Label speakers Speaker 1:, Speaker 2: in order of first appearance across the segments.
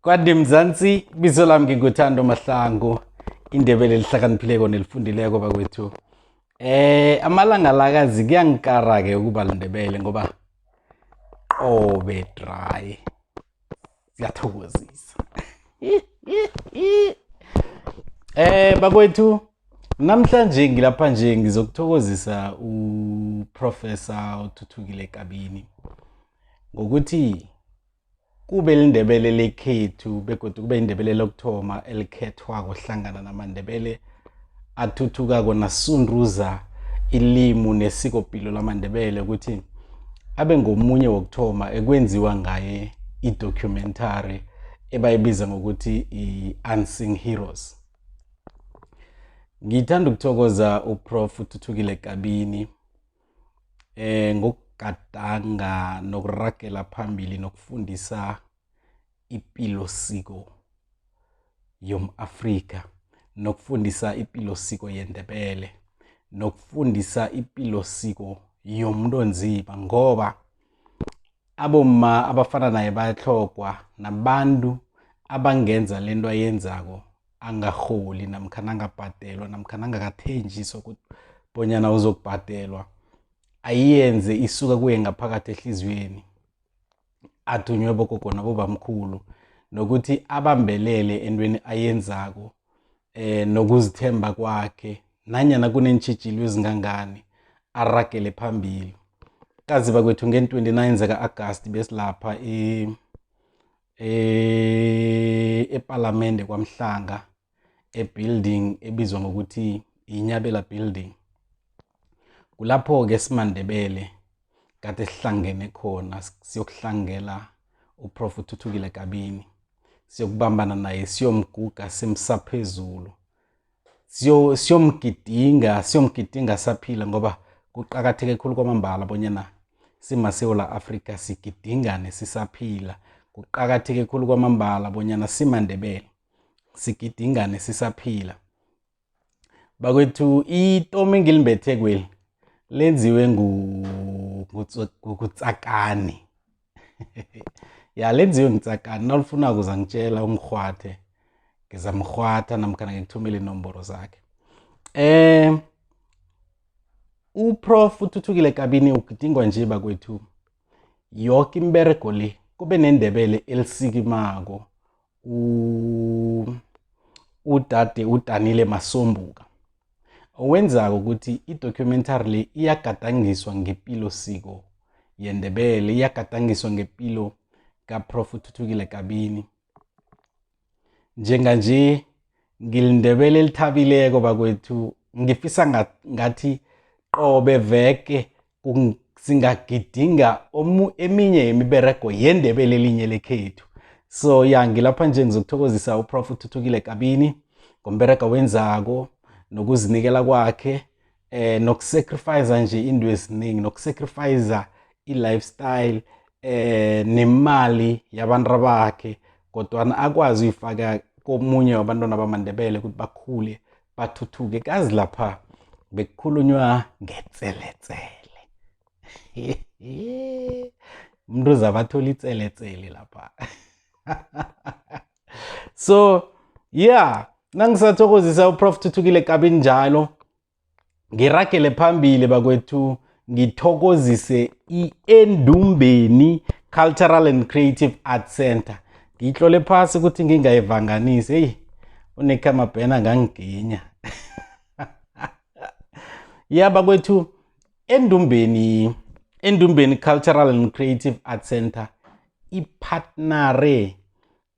Speaker 1: Kwadimzansi bizo lami nginguthando Mahlangu indebele lihlakaniphileko nelifundileko bakwethu. Amalanga lakazi kuyangikara ke ukuba liNdebele ngoba qobe dry siyathokozisa. Bakwethu namhlanje ngilapha nje ngizokuthokozisa uProffessor Thuthukile Kabini ngokuthi kube liNdebele lekhethu begodu kube iNdebele lokuthoma elikhethwako hlangana namaNdebele athuthukako nasunduza ilimu nesikopilo lamaNdebele ukuthi abe ngomunye wokuthoma ekwenziwa ngaye i-documentary ebayibiza ngokuthi i-Unsung Heroes. Ngithanda ukuthokoza uProf Thuthukile Kabini ngokugadanga nokuragela phambili nokufundisa ipilo siko yom-Afrika, nokufundisa ipilo siko yeNdebele, nokufundisa ipilo siko yomuntu onzima ngoba abomma abafana naye bayatlhogwa nabantu abangenza lento ayenzako angaholi namkhana angabhadelwa namkhana angakathenjiswa ukuthi bonyana uzokubhadelwa ayenze isuka kuye ngaphakathi ehliziyweni athunywe bogogo nabobamkhulu nokuthi abambelele entweni ayenzako nokuzithemba kwakhe nanyana kuneentjhijilo ezingangani aragele phambili. Kazi bakwethu nge-29 zaka-Agasti besilapha ePalamende kwaMhlanga ebuilding ebizwa ngokuthi iNyabela building. Kulapho-ke simaNdebele kade sihlangene khona siyokuhlangela uProf Thuthukile Kabini, siyokubambana naye siyomguga simsaphezulu, siyomgidinga saphila ngoba kuqakatheke khulu kwamambala bonyana simaSewula Afrika sigidingane sisaphila. Kuqakatheke khulu kwamambala bonyana simaNdebele sigidingane sisaphila. Bakwethu itomi engilimbethe kweli lenziwe nguTsakani. Ya lenziwe nguTsakani. Nawufuna ukuza ngitshela ungirhwathe ngizamrhwatha namkhana ngikuthumele inomboro zakhe. uProf Thuthukile Kabini ukudingwa nje bakwethu yoke imberego le kube neNdebele elisikimako udade uDanile Masombuka owenzako ukuthi i-documentary le iyagadangiswa ngepilo siko yeNdebele, iyagadangiswa ngepilo kaProf Thuthukile Kabini. Njenganje ngiliNdebele elithabileko bakwethu, ngifisa ngathi qobe veke singagidinga eminye yemiberego yeNdebele elinye lekhethu. So ya ngilapha nje ngizokuthokozisa uProf Thuthukile Kabini ngomberego wenzako nokuzinikela kwakhe nokusacrifice nje into eziningi, nokusacrifice i-lifestyle nemali yabantu bakhe kodwa akwazi uyifaka komunye wabantwana bamaNdebele ukuthi bakhule bathuthuke. Kazi lapha bekukhulunywa ngetseletsele. Umuntu uzabathola itseletsele lapha. So yeah, nangisathokozisa uProf Thuthukile Kabini njalo ngiragele phambili bakwethu ngithokozise ENdumbeni Cultural and Creative Arts Center. Ngihlole phasi ukuthi ngingayivanganisi. Hey, unekamabhena ngangiginya. Ya bakwethu ENdumbeni Cultural and Creative Arts Center ipartnere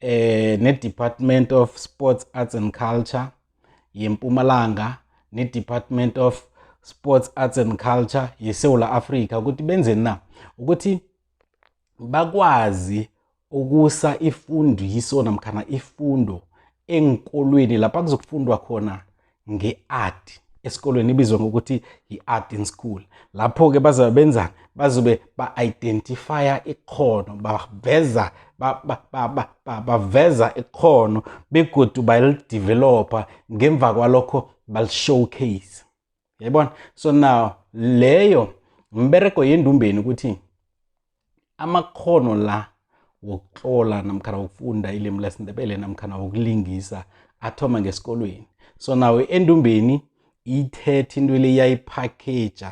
Speaker 1: ne-Department of Sports Arts and Culture yeMpumalanga ne-Department of Sports Arts and Culture yeSewula Afrika ukuthi benze na ukuthi bakwazi ukusa ifundiso namkhana ifundo enkolweni lapha kuzokufundwa khona nge-art esikolweni ibizwa ngokuthi i-art in school. Lapho-ke bazabe benzani? Bazobe ba-identifya ikhono, baveza ikhono begodu bayalidevelopa, ngemva kwalokho balishowcase. Yayibona? So now leyo mbereko yeNdumbeni ukuthi amakhono la wokutlola namkhana wokufunda ilimi lesiNdebele namkhana wokulingisa athoma ngesikolweni. So nawe ENdumbeni ithethe into le yayipackage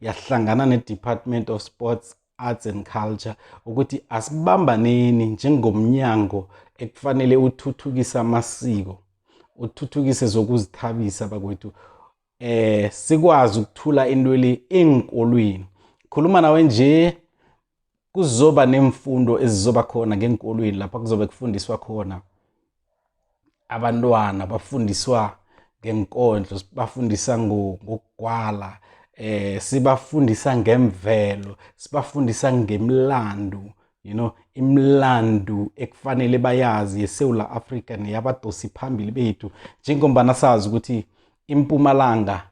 Speaker 1: yahlangana ne-Department of Sports, Arts and Culture ukuthi asibambaneni njengomnyango ekufanele uthuthukise amasiko, uthuthukise zokuzithabisa bakwethu, sikwazi ukuthula into le enkolweni. Khuluma nawe nje kuzoba nemfundo ezizoba khona ngenkolweni lapha kuzobe kufundiswa khona abantwana, bafundiswa ngenkondlo, bafundisa ngokugwala, sibafundisa ngemvelo, sibafundisa ngemlando, imlando ekufanele bayazi yeSouth Africa neyabadosi phambili bethu, njengombana sazi ukuthi impumalanga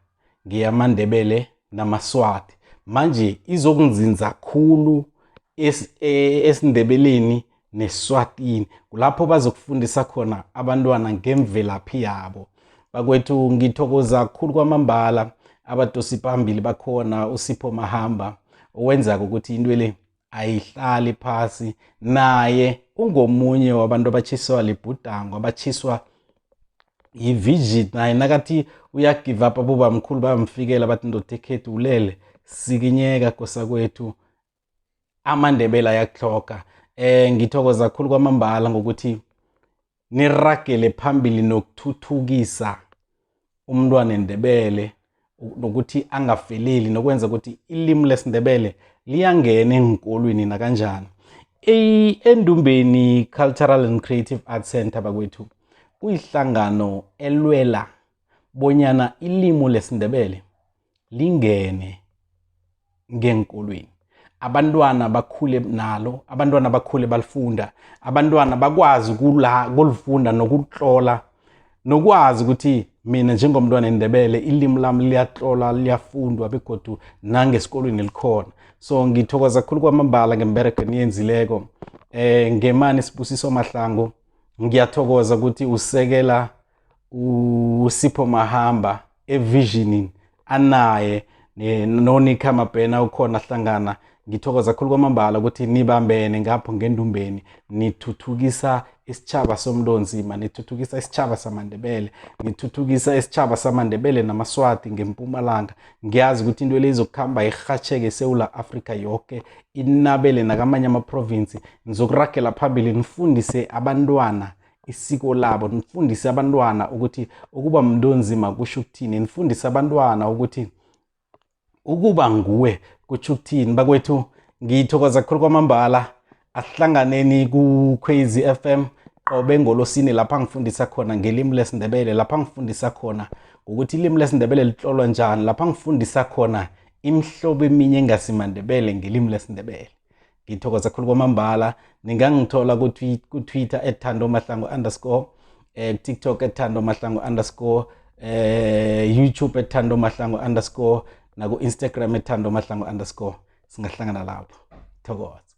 Speaker 1: ngeyamaNdebele namaSwati. Manje izokunzinza khulu esiNdebeleni neSwatini, kulapho bazokufundisa khona abantwana ngemvelaphi yabo. Bakwethu ngithokoza kakhulu kwamambala abadosi phambili bakhona, uSipho Mahamba owenza ukuthi into le ayihlali phasi, naye ungomunye wabantu abatshiswa libhudango, abatshiswa yi-vision. Naye nakathi uyagive up aboba mkhulu bamfikela bathi ndoda ekhethu ulele, sikinyeka kosa kwethu, amaNdebele ayakuhloga. Ngithokoza kakhulu kwamambala ngokuthi niragele phambili nokuthuthukisa umntwana eNdebele, nokuthi angafeleli, nokwenza ukuthi ilimi lesiNdebele liyangena enkolweni nakanjani. ENdumbeni Cultural and Creative Arts Center bakwethu kuyihlangano elwela bonyana ilimi lesiNdebele lingene ngenkolweni, abantwana bakhule nalo, abantwana bakhule balifunda, abantwana bakwazi ukulifunda nokutlola, nokwazi ukuthi mina njengomntwana eNdebele ilimi lami liyatlola, liyafundwa begodu nangesikolweni likhona. So ngithokoza kakhulu kwamambala ngemberego eniyenzileko. Ngemani Sibusiso Mahlangu ngiyathokoza ukuthi usekela uSipho Mahamba evisioning anaye noNika Mabhena ukhona hlangana. Ngithokoza kakhulu kwamambala ukuthi nibambene ngapho ngeNdumbeni, nithuthukisa isitjhaba somndonzima, nithuthukisa isitjhaba samaNdebele, nithuthukisa isitjhaba samaNdebele namaSwati ngempumalanga. Ngiyazi ukuthi into le izokukhamba irhatsheke eSouth Africa yoke, inabele nakamanye ama-province. Nizokuragela phambili nifundise abantwana isiko labo, nifundise abantwana ukuthi ukuba mndonzima kusho ukuthini, nifundise abantwana ukuthi ukuba nguwe kutsho ukuthini. Bakwethu ngithokoza kakhulu kwamambala, asihlanganeni ku-Crazy FM qobe ngolosini lapha ngifundisa khona ngelimi lesiNdebele, lapha ngifundisa khona ukuthi ilimi lesiNdebele litlolwa njani, lapha ngifundisa khona imihlobo eminye engasimaNdebele ngelimi lesiNdebele. Ngithokoza kakhulu kwamambala. Ningangithola ku-Twitter @ThandoMahlangu_, TikTok @ThandoMahlangu_, YouTube @ThandoMahlangu_, naku-Instagram @ThandoMahlangu_. Singahlangana lapho. Thokoza.